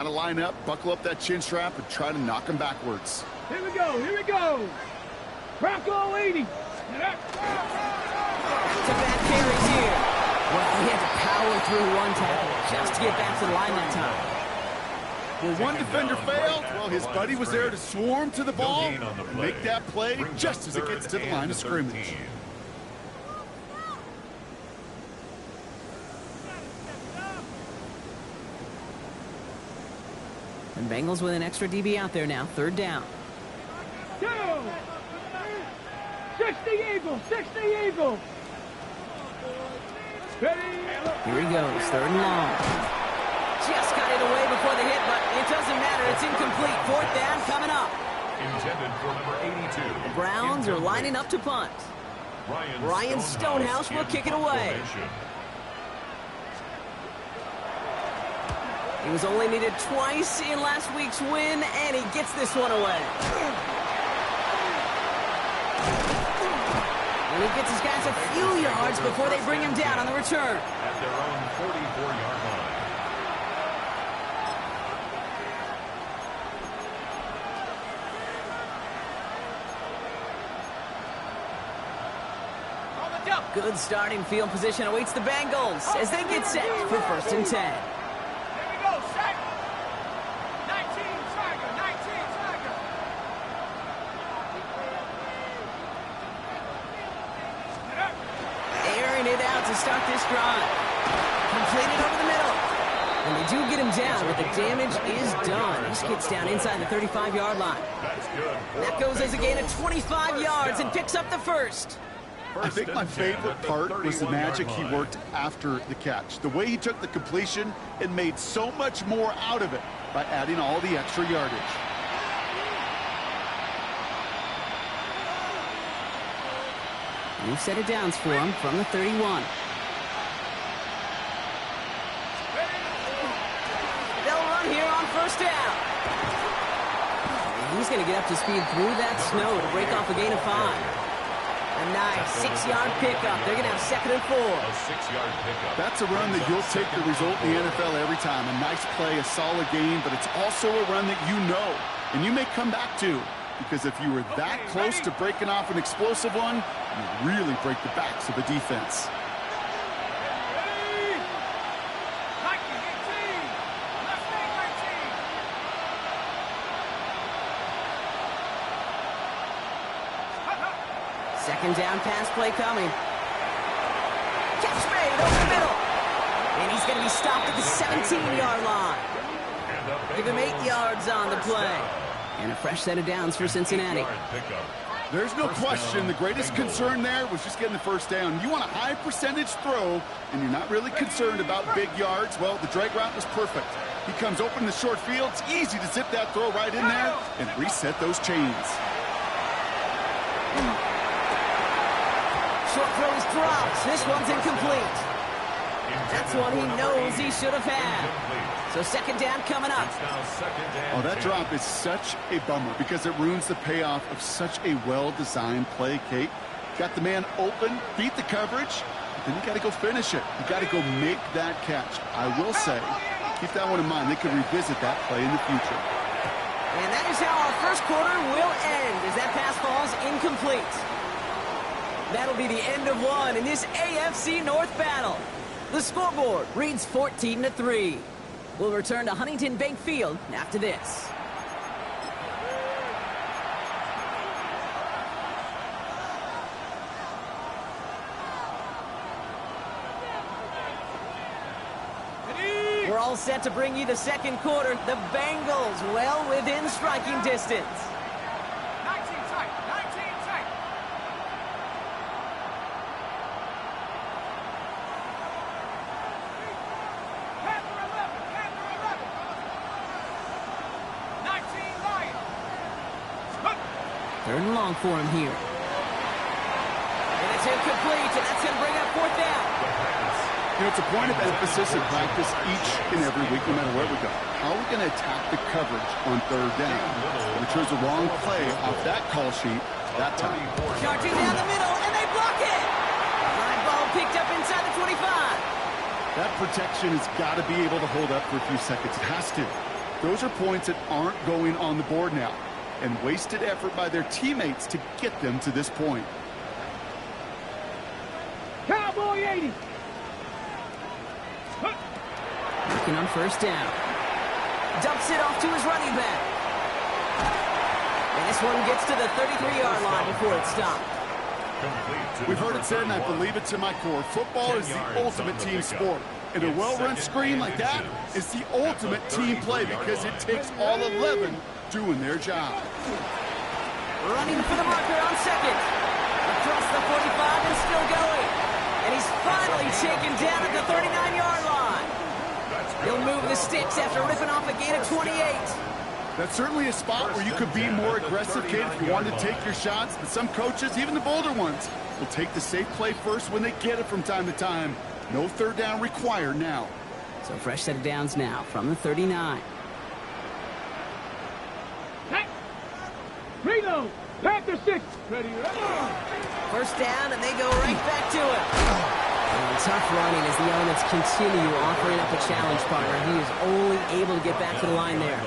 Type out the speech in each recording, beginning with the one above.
Got to line up, buckle up that chin strap, and try to knock him backwards. Here we go, here we go. Bronco 80. Back-to-back carries here. Well, he had to power through one tackle just to get back to the line that time. Well, one defender failed. Well, his buddy was there to swarm to the ball and make that play just as it gets to the line of scrimmage. And Bengals with an extra DB out there now. Third down. 60 Eagles, 60 Eagles. Ready? Here he goes, third and long. Just got it away before the hit, but it doesn't matter. It's incomplete. Fourth down coming up. Intended for number 82. The Browns are lining up to punt. Ryan Stonehouse will kick it away. He was only needed twice in last week's win, and he gets this one away. And he gets his guys a few yards before they bring him down on the return. At their own 44-yard line. Good starting field position awaits the Bengals as they get set for 1st and 10. To start this drive. Completed over the middle. And they do get him down, but the damage is done. He gets down inside the 35-yard line. That's good. That goes as a gain of 25 yards and picks up the first. I think my favorite part was the magic he worked after the catch. The way he took the completion and made so much more out of it by adding all the extra yardage. New set of downs for him from the 31. They'll run here on 1st down. He's going to get up to speed through that snow to break off a gain of 5. A nice 6-yard pickup. They're going to have 2nd and 4. A 6-yard pickup. That's a run that you'll take the result in the NFL every time. A nice play, a solid game, but it's also a run that you know and you may come back to. Because if you were that close to breaking off an explosive one, you really break the backs of the defense. Second down pass play coming. Catch made over the middle. And he's going to be stopped at the 17-yard line. Give him 8 yards on the play. And a fresh set of downs for Cincinnati. There's no question the greatest concern there was just getting the 1st down. You want a high percentage throw, and you're not really concerned about big yards. Well, the drag route was perfect. He comes open in the short field. It's easy to zip that throw right in there and reset those chains. Short throw is dropped. This one's incomplete. That's one he knows he should have had. So 2nd down coming up. Oh, that drop is such a bummer because it ruins the payoff of such a well-designed play, Kate. Got the man open, beat the coverage, but then you got to go finish it. You got to go make that catch. I will say, keep that one in mind. They could revisit that play in the future. And that is how our 1st quarter will end as that pass falls incomplete. That'll be the end of one in this AFC North battle. The scoreboard reads 14-3. We'll return to Huntington Bank Field after this. We're all set to bring you the 2nd quarter. The Bengals well within striking distance. 19 tight, 19 tight. Third and long for him here. And it's incomplete, and that's going to bring up 4th down. You know, it's a point of emphasis in practice each and every week, no matter where we go. How are we going to attack the coverage on 3rd down? We chose the wrong play off that call sheet that time. Charging down the middle, and they block it. Line ball picked up inside the 25. That protection has got to be able to hold up for a few seconds. It has to. Those are points that aren't going on the board now, and wasted effort by their teammates to get them to this point. Cowboy 80. Working on first down. Dumps it off to his running back. And this one gets to the 33-yard line before it's stopped. We've heard it said, and I believe it to my core, football is the ultimate team sport. And a well-run screen like that is the ultimate team play because it takes all 11 doing their job. Running for the marker on second. Across the 45 and still going. And he's finally taken down at the 39-yard line. He'll move the sticks after ripping off a gain of 28. That's certainly a spot where you could be more aggressive, kid, if you want to take your shots. But some coaches, even the bolder ones, will take the safe play first when they get it from time to time. No third down required now. So fresh set of downs now from the 39. Hey. Reload. Panther 6. Ready. First down, and they go right back to it. And tough running as the elements continue offering up a challenge partner. He is only able to get back to the line there.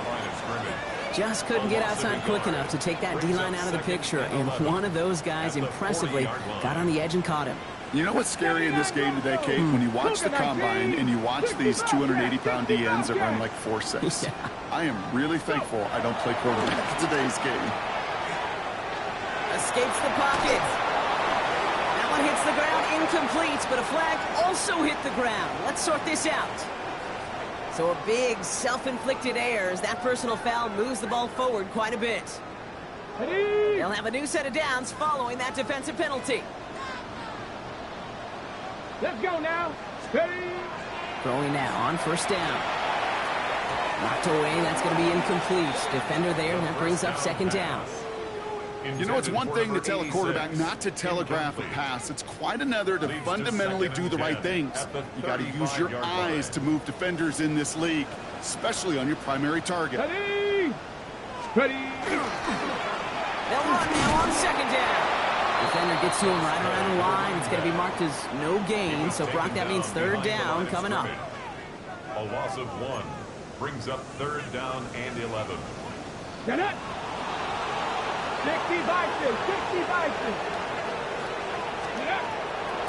Just couldn't get outside quick enough to take that D-line out of the picture, and one of those guys impressively got on the edge and caught him. You know what's scary in this game today, Kate? When you watch the combine and you watch these 280-pound DNs that run like 4.6. Yeah. I am really thankful I don't play quarterback in today's game. Escapes the pocket. That one hits the ground incomplete, but a flag also hit the ground. Let's sort this out. So a big self-inflicted error as that personal foul moves the ball forward quite a bit. Ready. They'll have a new set of downs following that defensive penalty. Let's go now. Ready. Throwing now on first down. Knocked away, that's going to be incomplete. Defender there, and that brings up second down. You know, it's one thing to tell a quarterback not to telegraph a pass. It's quite another to fundamentally do the right things. You got to use your eyes to move defenders in this league, especially on your primary target. Ready. Ready. They'll run now on second down. Defender gets to him right around the line. It's going to be marked as no gain. So, Brock, that means third down coming up. A loss of 1 brings up third down and 11. Get it. 60 Bison. 60 Bison.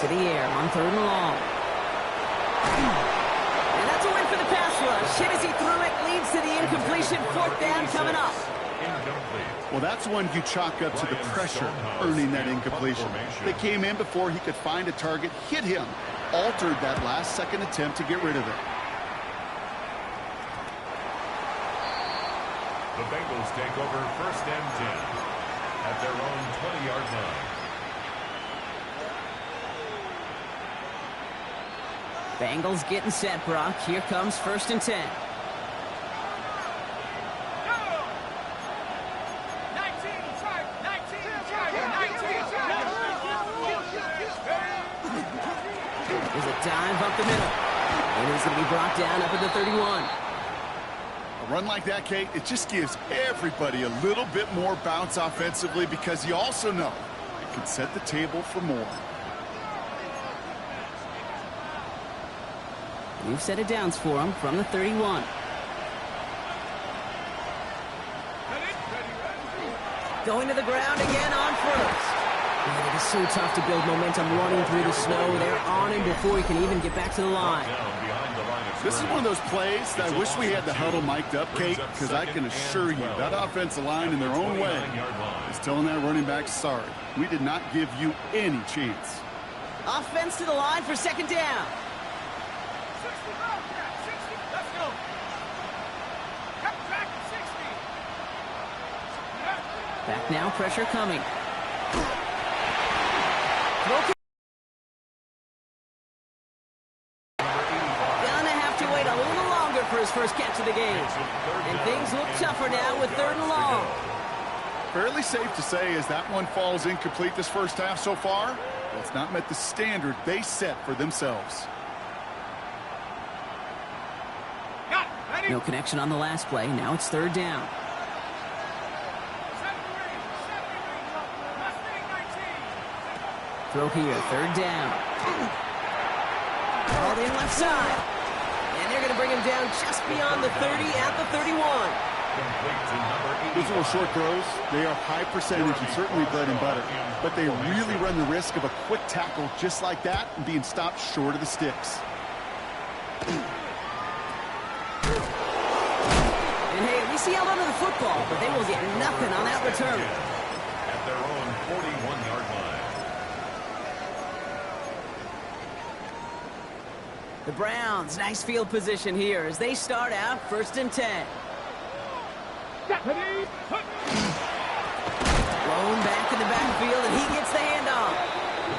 To the air on third and long. And that's a win for the pass rush. Hit as he threw it, leads to the incompletion. Fourth down coming up. Well, that's one you chalk up to the pressure earning that incompletion. They came in before he could find a target, hit him, altered that last-second attempt to get rid of it. The Bengals take over first and 10 at their own 20-yard line. Bengals getting set, Brock. Here comes first and 10. There's a dive up the middle. And he's going to be brought down up at the 31. A run like that, Kate, it just gives everybody a little bit more bounce offensively because you also know it can set the table for more. New set of downs for him from the 31. Going to the ground again on first. Man, it is so tough to build momentum running through the snow. They're on him before he can even get back to the line. This is one of those plays that I wish we had the huddle mic'd up, Kate, because I can assure you that offensive line in their own way is telling that running back, sorry, we did not give you any chance. Offense to the line for second down. Back now, pressure coming. Gonna have to wait a little longer for his first catch of the game. And things look tougher now with third and long. Fairly safe to say as that one falls incomplete this first half so far, well, it's not met the standard they set for themselves. No connection on the last play. Now it's third down. Throw here, third down. Called in left side. And they're going to bring him down just beyond the 30 at the 31. Those little short throws, they are high percentage and certainly bread and butter. But they really run the risk of a quick tackle just like that and being stopped short of the sticks. And hey, at least he held onto the football, but they will get nothing on that return. At their own 41-yard line. The Browns, nice field position here as they start out 1st and 10. Blown back in the backfield, and he gets the handoff.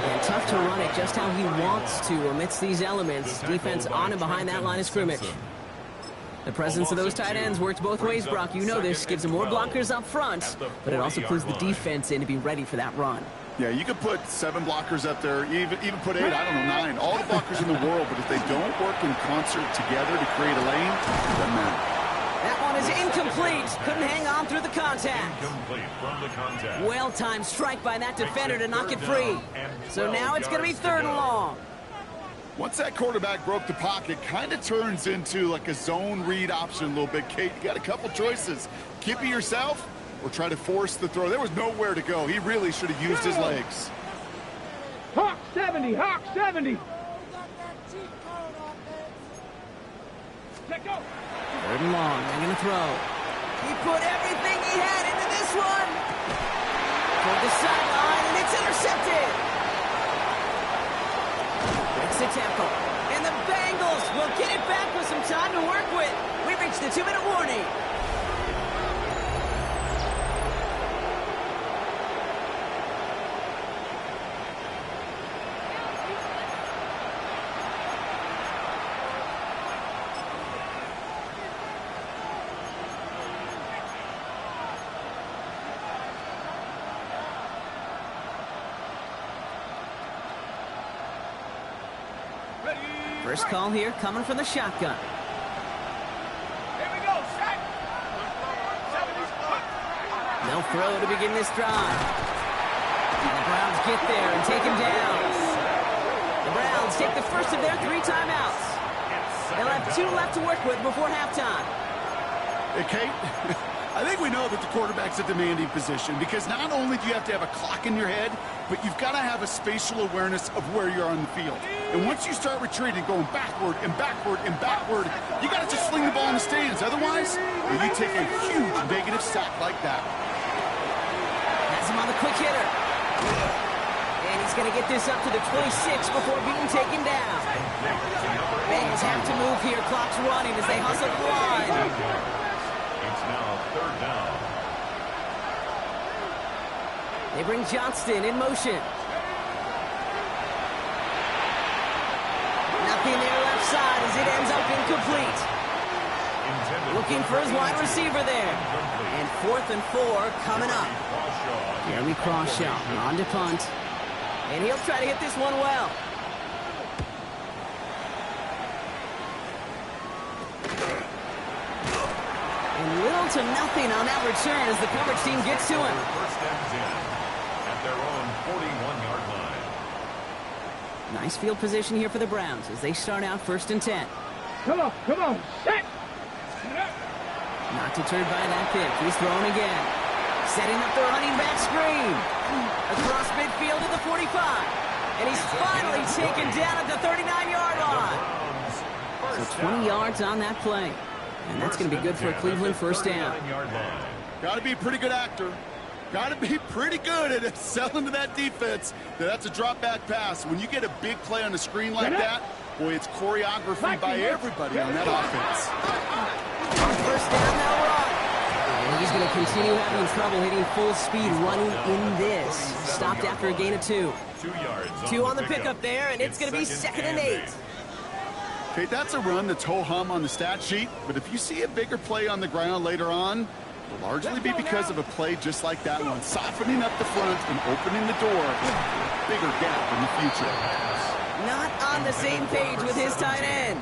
And tough to run it just how he wants to amidst these elements. Defense on and behind that line of scrimmage. The presence of those tight ends works both ways, Brock. You know this. Gives them more blockers up front, but it also puts the defense in to be ready for that run. Yeah, you could put 7 blockers up there, even put 8, I don't know, 9. All the blockers in the world, but if they don't work in concert together to create a lane, it doesn't matter. That one is incomplete. Couldn't hang on through the contact. Incomplete from the contact. Well-timed strike by that defender to knock it free. So now it's going to be 3rd and long. Once that quarterback broke the pocket, kind of turns into like a zone read option a little bit. Kate, you got a couple choices. Keep it yourself or try to force the throw. There was nowhere to go. He really should have used his legs. Hawk 70, Hawk 70. Let go. 3rd and long, they're going to throw. He put everything he had into this one. Toward the sideline, and it's intercepted. Breaks the tackle. And the Bengals will get it back with some time to work with. We reached the 2-minute warning. First call here coming from the shotgun. Here we go, set. They'll throw to begin this drive. And the Browns get there and take him down. The Browns take the first of their 3 timeouts. They'll have 2 left to work with before halftime. Hey, Kate, I think we know that the quarterback's a demanding position because not only do you have to have a clock in your head, but you've got to have a spatial awareness of where you're on the field. And once you start retreating, going backward and backward and backward, you got to just sling the ball in the stands. Otherwise, you take a huge negative sack like that. Has him on the quick hitter. And he's going to get this up to the 26 before being taken down. Bengals have to move here. Clock's running as they hustle the line. It's now 3rd down. They bring Johnston in motion. Nothing there left side as it ends up incomplete. Looking for his wide receiver there. And 4th and 4 coming up. Jeremy Crawshaw on to punt. And he'll try to hit this one well. And little to nothing on that return as the coverage team gets to him. First and 10 at their own 41-yard line. Nice field position here for the Browns as they start out 1st and 10. Come on, set. Not deterred by that pick. He's throwing again. Setting up the running back screen. Across midfield to the 45. And he's finally taken down at the 39-yard line. So 20 yards on that play. And that's going to be good for a Cleveland first down. Got to be a pretty good actor. Got to be pretty good at selling to that defense. That's a drop-back pass. When you get a big play on the screen like that, boy, it's choreography by everybody on that offense. First down now, Rock. And he's going to continue having trouble hitting full speed running in this. Stopped after a gain of 2. 2 yards. 2 on the pickup there, and it's going to be 2nd and 8. Okay, that's a run that's ho-hum on the stat sheet, but if you see a bigger play on the ground later on, it'll largely be because of a play just like that one, softening up the front and opening the door for a bigger gap in the future. Not on the same page with his tight end.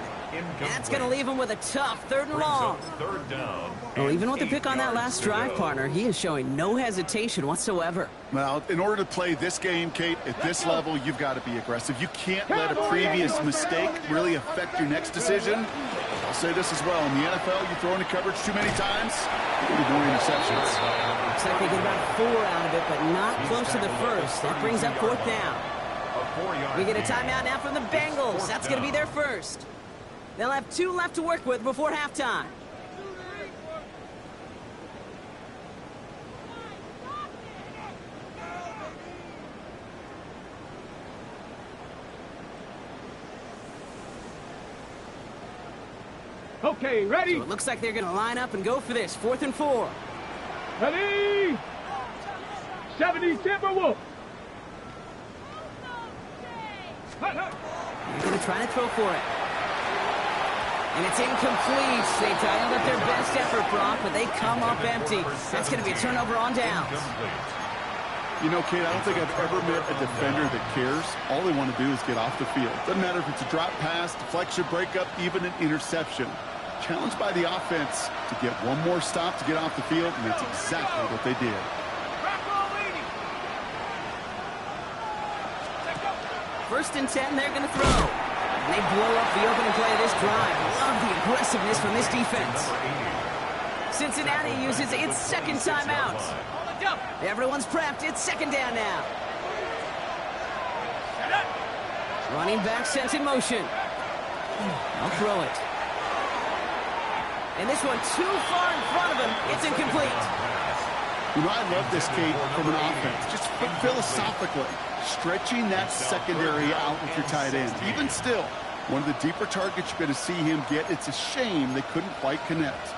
That's going to leave him with a tough 3rd and long. 3rd down. Well, even with the pick on that last drive, partner, he is showing no hesitation whatsoever. Well, in order to play this game, Kate, at this level, you've got to be aggressive. You can't let a previous mistake really affect your next decision. I'll say this as well. In the NFL, you throw into coverage too many times, you get more interceptions. Looks like they get about 4 out of it, but not close to the first. That brings up 4th down. We get a timeout now from the Bengals. That's going to be their first. They'll have 2 left to work with before halftime. Okay, ready? So it looks like they're going to line up and go for this. 4th and 4. Ready? 70 Timberwolves. They're going to try to throw for it. And it's incomplete. They dialed up their best effort, Brock, but they come up empty. That's going to be a turnover on downs. You know, Kate, I don't think I've ever met a defender that cares. All they want to do is get off the field. Doesn't matter if it's a drop pass, deflection, breakup, even an interception. Challenged by the offense to get one more stop to get off the field, and that's exactly what they did. First and 10, they're going to throw. And they blow up the opening play of this drive. Love the aggressiveness from this defense. Cincinnati uses its second timeout. Everyone's prepped. It's 2nd down now. Running back sent in motion. I'll throw it. And this one too far in front of him. It's incomplete. You know, I love this, Kate, from an offense. Just philosophically, stretching that secondary out with your tight end. Even still, one of the deeper targets you're going to see him get. It's a shame they couldn't quite connect.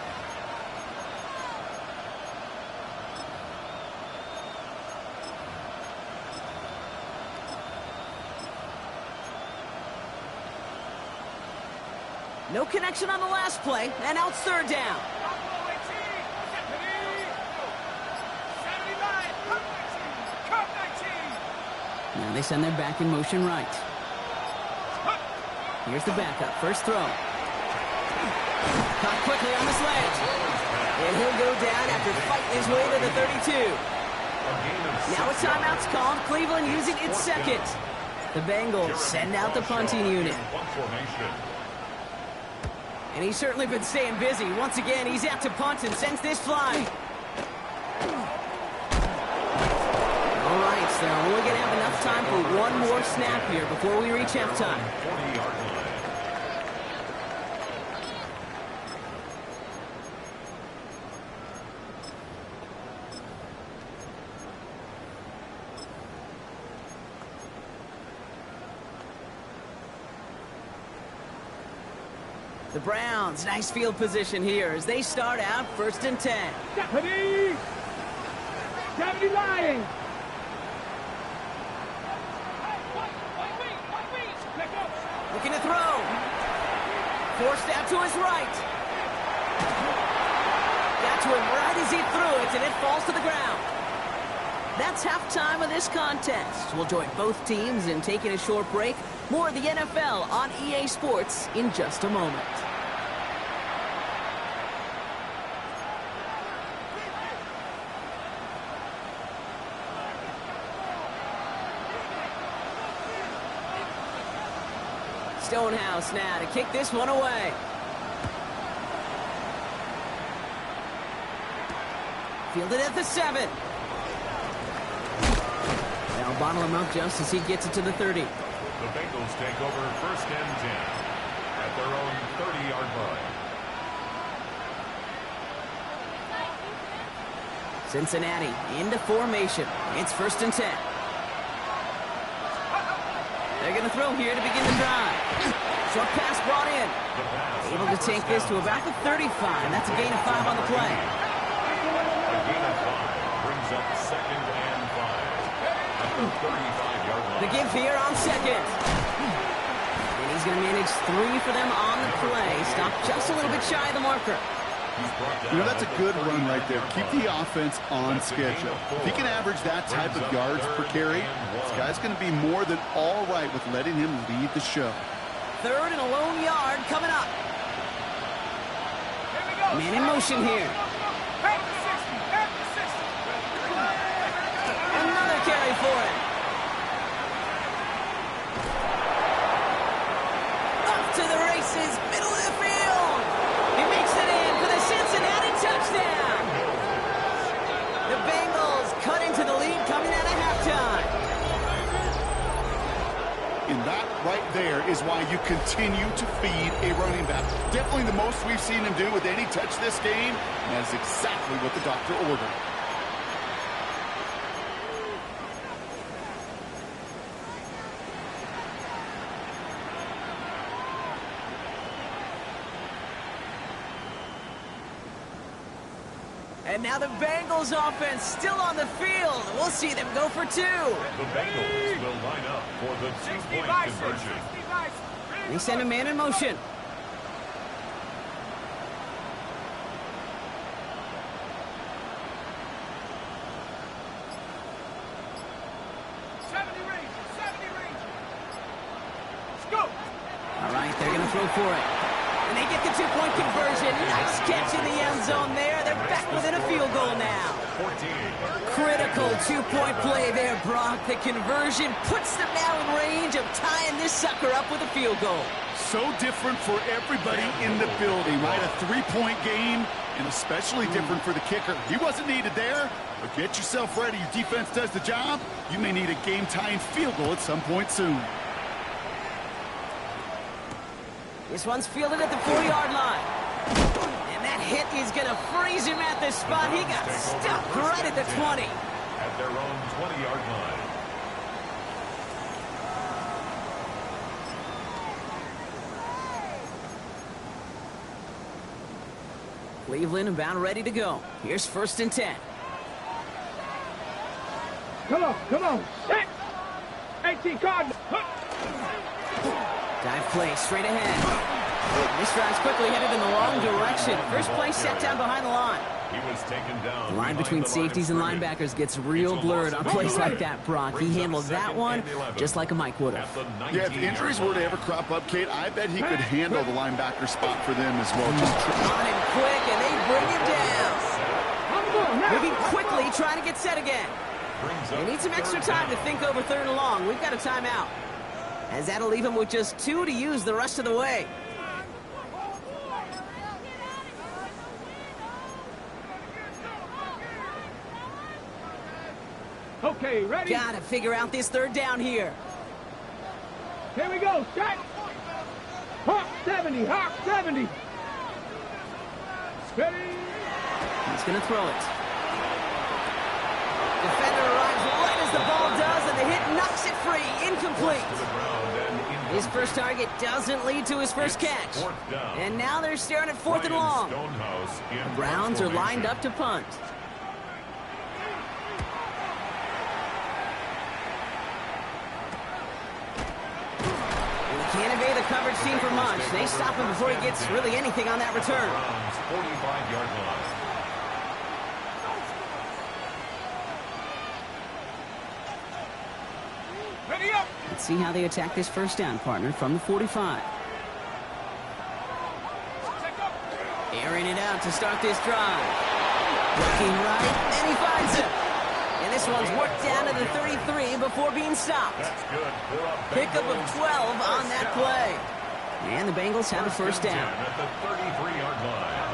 No connection on the last play, and now it's 3rd down. Now they send their back in motion right. Here's the backup. First throw. Caught quickly on the slant. And he'll go down after fighting his way to the 32. Now a timeout's called. Cleveland using its second. The Bengals send out the punting unit. And he's certainly been staying busy. Once again, he's out to punt and sends this flying. All right, so we're going to have enough time for one more snap here before we reach halftime. The Browns, nice field position here as they start out 1st and 10. Deputy! Deputy lying! Looking to throw. Forced out to his right. Got to him right as he threw it, and it falls to the ground. That's halftime of this contest. We'll join both teams in taking a short break. More of the NFL on EA Sports in just a moment. Stonehouse now to kick this one away. Fielded at the 7. They'll bottle him up just as he gets it to the 30. The Bengals take over 1st and 10 at their own 30-yard line. Cincinnati into formation. It's 1st and 10. They're going to throw here to begin the drive. Short pass brought in. Able to take this to about the 35. That's a gain of 5 on the play. A gain of 5 brings up 2nd and 5 at the 35-yard line. The give here on 2nd. And he's going to manage 3 for them on the play. Stop just a little bit shy of the marker. You know, that's a good run right there. Keep the offense on schedule. If he can average that type of yards per carry, this guy's going to be more than all right with letting him lead the show. 3rd and a lone yard coming up. Man in motion here. Another carry for him. Up to the races, middle of the field. And that right there is why you continue to feed a running back. Definitely the most we've seen him do with any touch this game. And that is exactly what the doctor ordered. And now the Bengals offense still on the field. We'll see them go for 2. The Bengals will line up for the two-point conversion. They send a man in motion. All right, they're going to throw for it. And they get the two-point conversion. Nice catch in the end zone there. They're back within a field goal now. 14. Critical two-point play there, Brock. The conversion puts them now in range of tying this sucker up with a field goal. So different for everybody in the building, right? A three-point game, and especially different for the kicker. He wasn't needed there, but get yourself ready. Your defense does the job. You may need a game-tying field goal at some point soon. This one's fielded at the 4-yard line. And that hit is going to freeze him at the spot. He got stuck right at the 20. At their own 20-yard line. Cleveland about ready to go. Here's 1st and 10. Come on. Set. 18 Cardinals. Dive play straight ahead. This drive's quickly headed in the wrong direction. First play set down behind the line. He was taken down. The line between safeties and linebackers gets real blurred on plays like that, Brock. He handled that one just like a Mike would have. Yeah, if injuries were to ever crop up, Kate, I bet he could handle the linebacker spot for them as well. Just on him quick, and they bring him down. Moving quickly, trying to get set again. They need some extra time to think over 3rd and long. We've got a timeout, as that'll leave him with just 2 to use the rest of the way. Okay, ready? Gotta figure out this 3rd down here. Here we go, set. Hawk 70. Steady. He's gonna throw it. Defender arrives right as the ball does, and the hit knocks it free. Incomplete. His first target doesn't lead to his first catch. And now they're staring at 4th and long. The Browns are lined up to punt. Can't evade the coverage team for much. They stop him before he gets really anything on that return. 45-yard line. Ready up. Let's see how they attack this 1st down, partner, from the 45. Airing it out to start this drive. Looking right, and he finds it. And this one's worked down to the 33 before being stopped. That's good. Pickup of 12 on that play. And the Bengals have a 1st down. At the 33-yard line.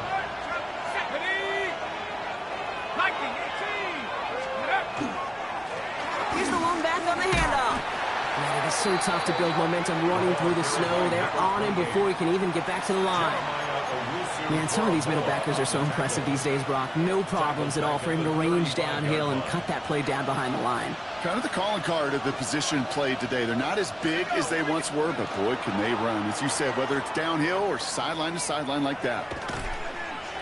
Here's the lone back on the handoff. Man, it is so tough to build momentum running through the snow. They're on him before he can even get back to the line. Man, some of these middle backers are so impressive these days, Brock. No problems at all for him to range downhill and cut that play down behind the line. kind of the calling card of the position played today. They're not as big as they once were, but boy, can they run. As you said, whether it's downhill or sideline to sideline like that.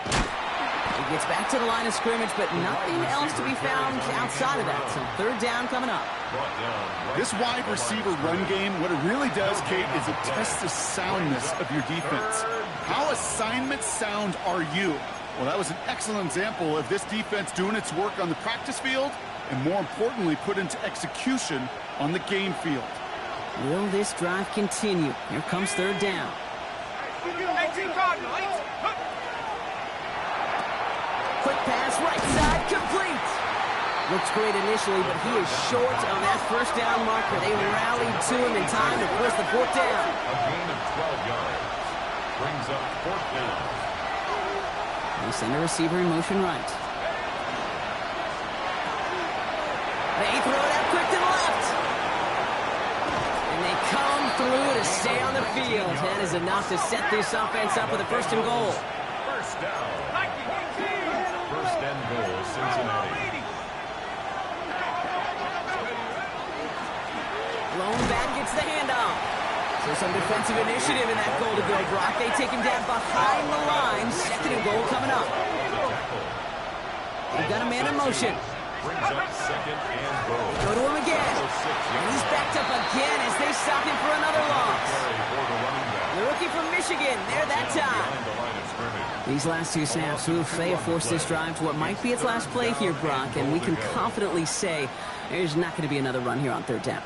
He gets back to the line of scrimmage, but nothing else to be found outside of that. So 3rd down coming up. This wide receiver run game, what it really does, Kate, is it tests the soundness of your defense. How assignment sound are you? Well, that was an excellent example of this defense doing its work on the practice field and, more importantly, put into execution on the game field. Will this drive continue? Here comes 3rd down. Quick pass, right side, complete. Looks great initially, but he is short on that 1st down marker. They rallied to him in time to force the 4th down. A gain of 12 yards. Brings up 4th down. They send a receiver in motion right. They throw it out quick to the left. And they come through to stay on the field. That is enough to set this offense up with a first and goal. First down. First and goal, Cincinnati. Lone back gets the handoff. So some defensive initiative in that goal to go, Brock. They take him down behind the line. Second and goal coming up. They've got a man in motion. Brings up second and goal. Go to him again. And he's backed up again as they stop him for another loss. The rookie from Michigan, there that time. These last two snaps, they have forced this drive to what might be its last play here, Brock, and we can confidently say there's not going to be another run here on third down.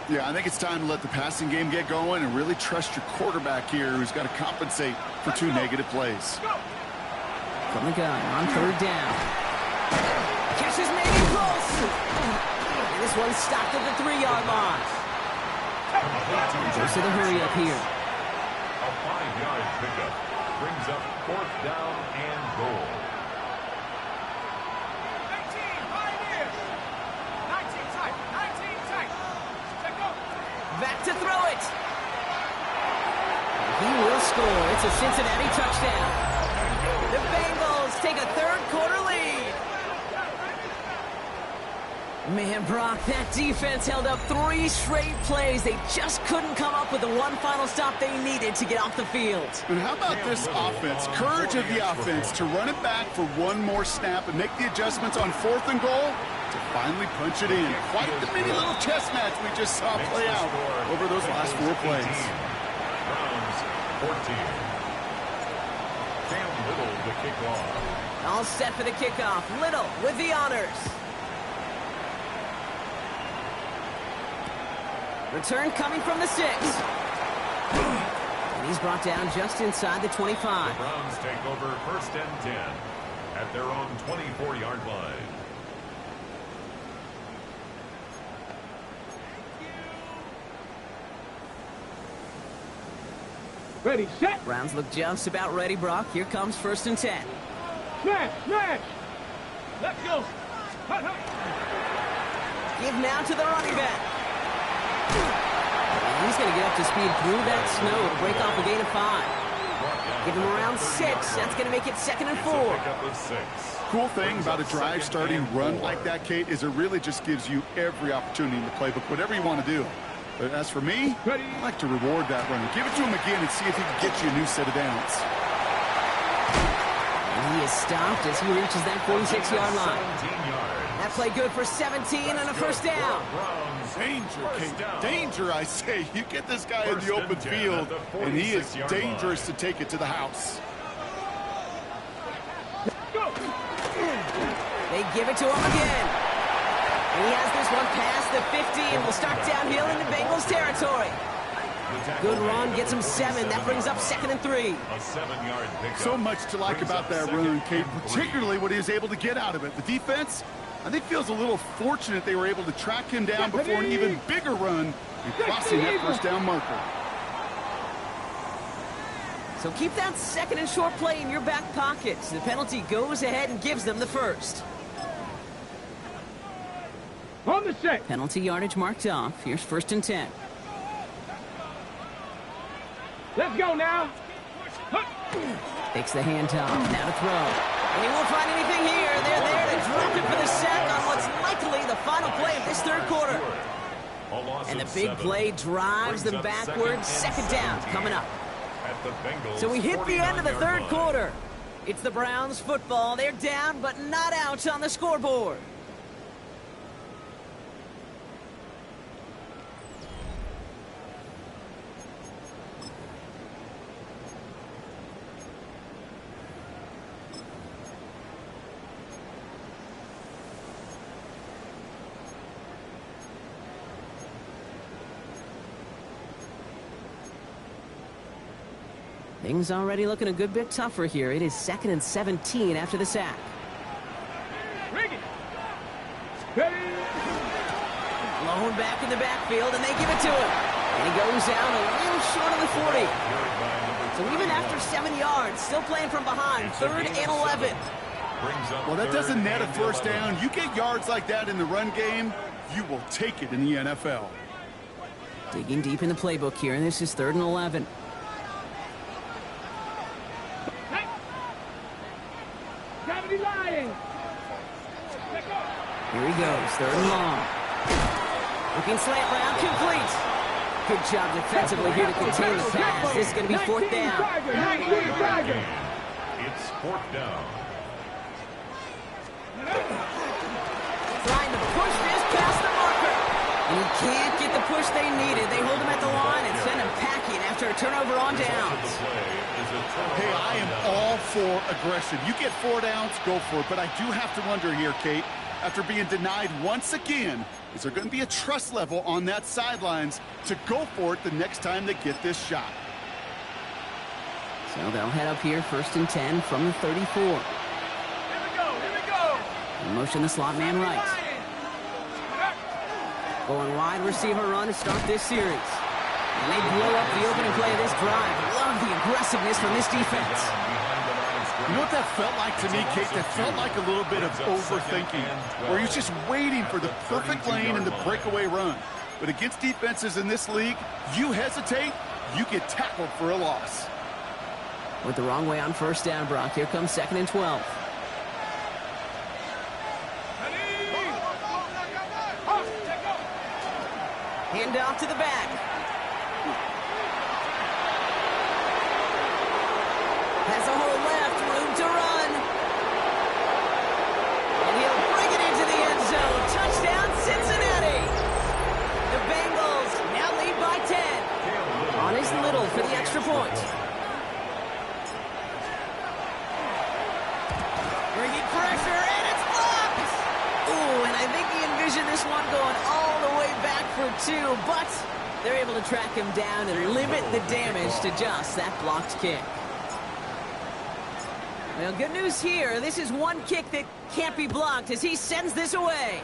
Yeah, I think it's time to let the passing game get going and really trust your quarterback here, who's got to compensate for 2 negative plays. From the gun on third down. Catch is made in close. And this one's stopped at the 3-yard line. Goes to the hurry up here. A 5-yard pickup brings up fourth down and goal. Back to throw it. He will score. It's a Cincinnati touchdown. The Bengals take a third-quarter lead. Man, Brock, that defense held up 3 straight plays. They just couldn't come up with the one final stop they needed to get off the field. And how about this offense? Courage of the offense to run it back for one more snap and make the adjustments on fourth and goal to finally punch it in. Quite the mini little chess match we just saw play out over those last 4 plays. Browns 14. Cam Little the kickoff. All set for the kickoff. Little with the honors. Return coming from the 6. And he's brought down just inside the 25. The Browns take over first and 10 at their own 24-yard line. Ready, set. Browns look just about ready, Brock. Here comes first and 10. Smash, smash. Let's go. Hut, hut. Give now to the running back. And he's going to get up to speed through that snow to break off a gain of 5. Give him around 6. That's going to make it second and 4. Cool thing about a drive starting run like that, Kate, is it really just gives you every opportunity in the playbook, whatever you want to do. But as for me, I like to reward that runner. Give it to him again and see if he can get you a new set of downs. And he is stopped as he reaches that 46-yard line. That play good for 17 and a first down. Danger, Kate. Danger, I say. You get this guy in the open field, and he is dangerous to take it to the house. They give it to him again. And he has this one past the 50 and will start downhill into Bengals territory. Good run, gets him 7. That brings up second and 3. A 7-yard pickup. So much to like about that run, Kate, particularly what he was able to get out of it. The defense, I think, feels a little fortunate they were able to track him down before an even bigger run and crossing that first down marker. So keep that second and short play in your back pocket. The penalty goes ahead and gives them the first. On the set. Penalty yardage marked off. Here's first and 10. Let's go now. Takes the handoff. Now to throw. And he won't find anything here. They're there to drop it for the sack on what's likely the final play of this third quarter. And the big play drives them backwards. Second down coming up. So we hit the end of the third quarter. It's the Browns football. They're down but not out on the scoreboard. Things already looking a good bit tougher here. It is second and 17 after the sack. Bring it. Ready. Lone back in the backfield, and they give it to him. And he goes down a little short of the 40. So even after 7 yards, still playing from behind, third and 11. Well, that doesn't net a first down. You get yards like that in the run game, you will take it in the NFL. Digging deep in the playbook here, and this is 3rd and 11. Here he goes, 3rd and long. Looking slant route, complete. Good job defensively here to contain the pass. This is going to be 4th down. It's 4th down. Trying to push this past the marker. And he can't get the push they needed. They hold him at the line and send him packing after a turnover on downs. Hey, I am all for aggression. You get 4 downs, go for it. But I do have to wonder here, Kate, after being denied once again, is there going to be a trust level on that sidelines to go for it the next time they get this shot? So they'll head up here, 1st and 10 from the 34. Here we go. In motion, the slot man right. Going wide receiver run to start this series. And they blow up the opening play of this drive. Love the aggressiveness from this defense. You know what that felt like to me, Kate? That felt like a little bit of overthinking, where he's just waiting for the perfect lane and the breakaway run. But against defenses in this league, you hesitate, you get tackled for a loss. Went the wrong way on 1st down, Brock. Here comes 2nd and 12. Hand off to the back. Has a hole left, room to run. And he'll bring it into the end zone. Touchdown, Cincinnati. The Bengals now lead by 10. On his Little for the extra point. Bringing pressure, and it's blocked. Ooh, and I think he envisioned this one going all the way back for 2, but they're able to track him down and limit the damage to just that blocked kick. Well, good news here. This is one kick that can't be blocked as he sends this away.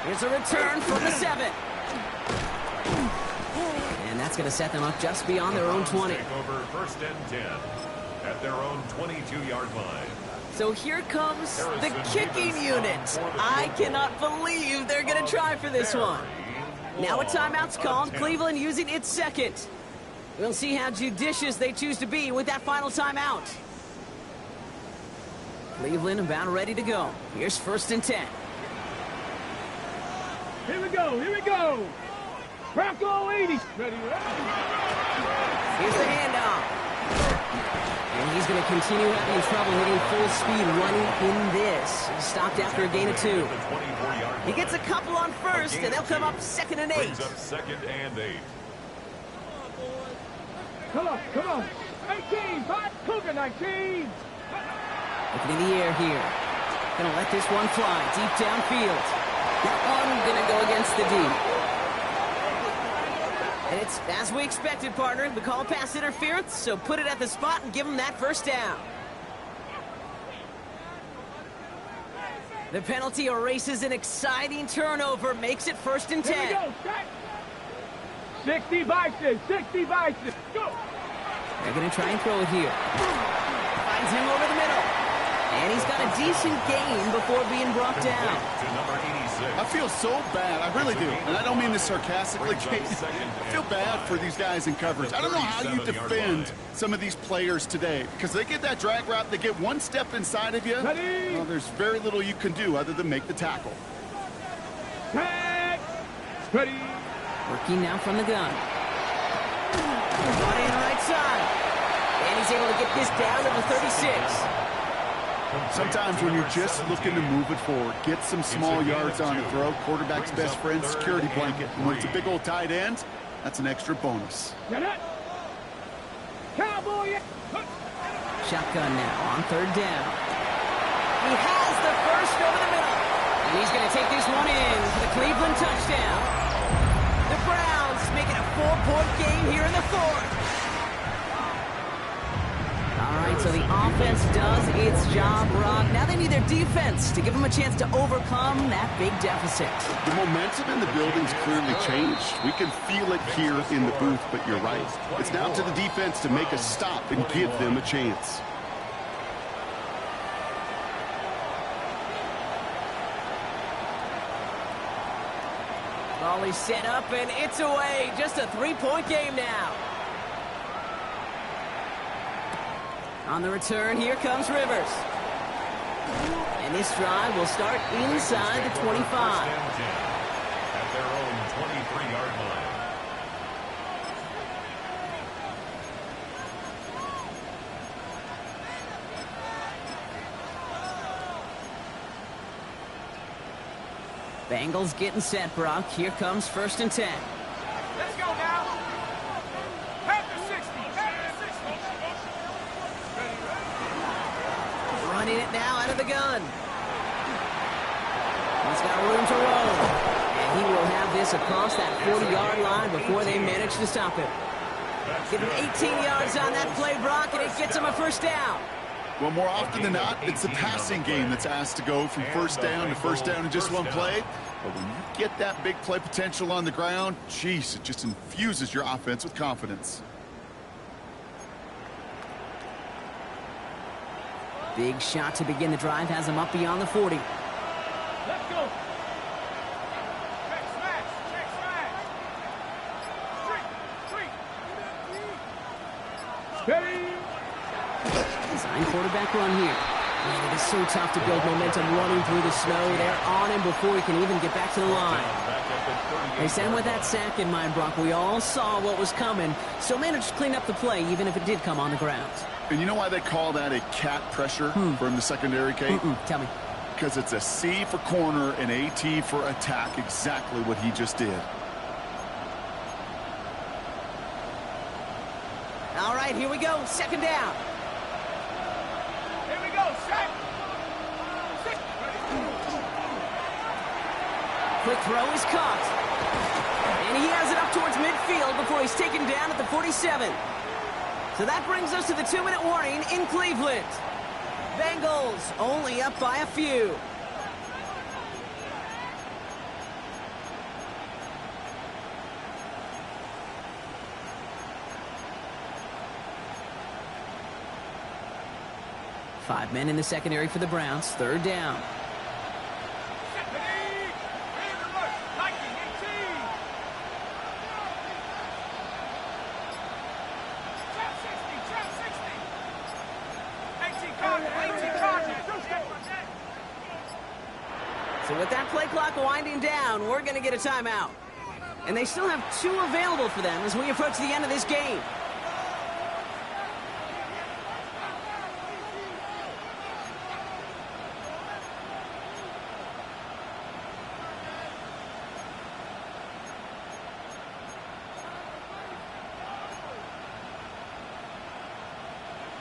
Here's a return from the 7. And that's going to set them up just beyond their own 20. Over 1st and 10 at their own 22-yard line. So here comes the kicking unit. I cannot believe they're going to try for this one. Now a timeout's called. Cleveland using its 2nd. We'll see how judicious they choose to be with that final timeout. Cleveland about ready to go. Here's 1st and 10. Here we go. Bronco 80. Ready. Here's the handoff. And he's going to continue having trouble hitting full speed running in this. He's stopped after a gain of 2. He gets a couple on 1st, and they'll come up 2nd and 8. Brings up 2nd and 8. Come on. 18, 5, Cougar 19. Looking in the air here. Gonna let this one fly deep downfield. That one gonna go against the D. And it's as we expected, partner. We call pass interference, so put it at the spot and give them that 1st down. The penalty erases an exciting turnover, makes it 1st and 10. Here we go, 60 Bison. Go. They're going to try and throw it here. Finds him over the middle. And he's got a decent gain before being brought down. To number 86. I feel so bad. I really do. And I don't mean this sarcastically, Kate. I feel bad for these guys in coverage. I don't know how you defend some of these players today. Because they get that drag route, they get one step inside of you. Well, there's very little you can do other than make the tackle. Tag. Ready. Working now from the gun. Brought in right side. And he's able to get this down to the 36. Sometimes when you're just looking to move it forward, get some small yards on the throw, quarterback's best friend, security blanket. And when it's a big old tight end, that's an extra bonus. Cowboy. Shotgun now on 3rd down. He has the 1st over the middle. And he's going to take this one in for the Cleveland touchdown. The Browns making a 4-point game here in the 4th. All right, so the offense does its job, Rob. Now they need their defense to give them a chance to overcome that big deficit. The momentum in the building's clearly changed. We can feel it here in the booth, but you're right. It's now to the defense to make a stop and give them a chance. Ball is set up, and it's away. Just a three-point game now. On the return, here comes Rivers. And this drive will start inside the 25. At their own 23-yard line. Bengals getting set, Brock. Here comes 1st and 10. Let's go now. After 60. After 60. Running it now out of the gun. He's got room to roll. And he will have this across that 40-yard line before they manage to stop him. Give him 18 yards on that play, Brock, and it gets him a first down. Well, more often than not, it's the passing game that's asked to go from first down to first down in just one play. But when you get that big play potential on the ground, geez, it just infuses your offense with confidence. Big shot to begin the drive has him up beyond the 40. Let's go. Check smash. Check smash. Three. Steady. Design quarterback run here. Man, it is so tough to build momentum running through the snow. They're on him before he can even get back to the line. They sent him with that sack in mind, Brock. We all saw what was coming, so managed to clean up the play, even if it did come on the ground. And you know why they call that a cat pressure from the secondary, Kate? Tell me. Because it's a C for corner and a T for attack, exactly what he just did. All right, here we go. 2nd down. Here we go. Set. Quick throw is caught. And he has it up towards midfield before he's taken down at the 47. So that brings us to the 2-minute warning in Cleveland. Bengals only up by a few. Five men in the secondary for the Browns. 3rd down. So with that play clock winding down, we're going to get a timeout. And they still have 2 available for them as we approach the end of this game.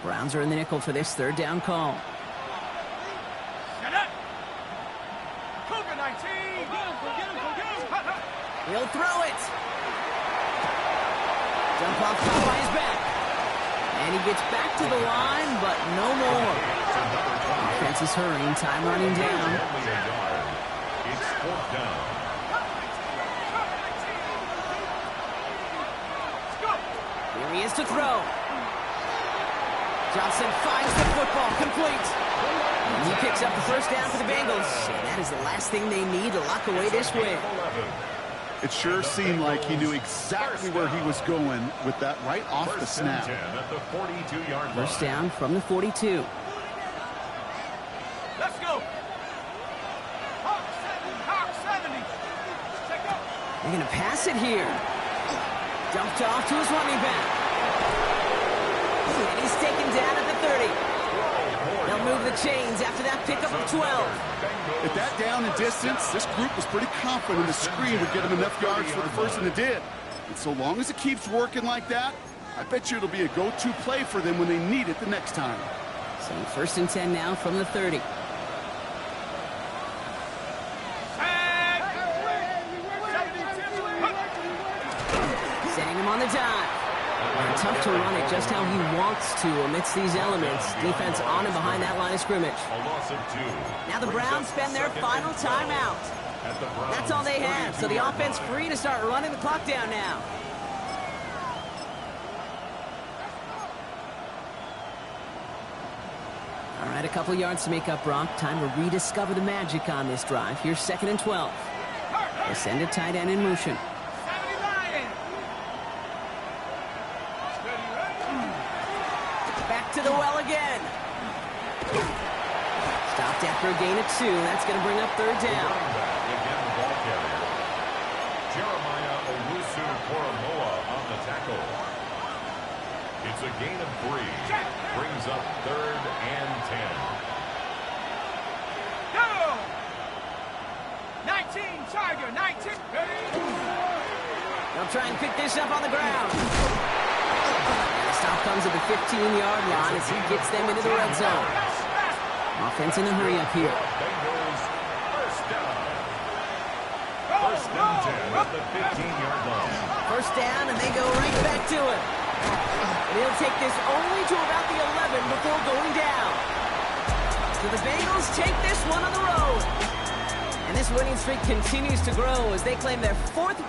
Browns are in the nickel for this 3rd down call. He'll throw it. Jump off top by his back. And he gets back to the line, but no more. Defense is hurrying, time running down. It's 4th down. Here he is to throw. Johnson finds the football, complete. And he picks up the first down for the Bengals. And that is the last thing they need to lock away this win. It sure seemed like he knew exactly where he was going with that right off the snap. At the 42-yard line. First down from the 42. Let's go. Hawk 70. Check up. They're going to pass it here. Dumped off to his running back. And he's taken down at the 30. They'll move the chains after that pickup of 12. At that down and distance, this group was pretty confident the screen would get him enough yards for the first, and it did. And so long as it keeps working like that, I bet you it'll be a go-to play for them when they need it the next time. So 1st and 10 now from the 30. Setting him on the dive. And tough to run it just how he wants to amidst these elements. Defense on and behind that line of scrimmage. A loss of 2. Now the Browns spend their final timeout. That's all they have, so the offense free to start running the clock down now. All right, a couple yards to make up, Brock. Time to rediscover the magic on this drive. Here's 2nd and 12. They send a tight end in motion. Back to the well again. Stopped after a gain of 2. That's going to bring up third down. Again, the ball carrier. Jeremiah Owusu-Koromoa on the tackle. It's a gain of 3. Brings up third and 10. Go! 19, Tiger, 19. They'll try and pick this up on the ground. And the stop comes at the 15-yard line as he gets them into the red zone. Offense in a hurry up here. Bengals first down. First and 10 at the 15-yard line. First down, and they go right back to it. And he'll take this only to about the 11 before going down. So the Bengals take this one on the road. And this winning streak continues to grow as they claim their 4th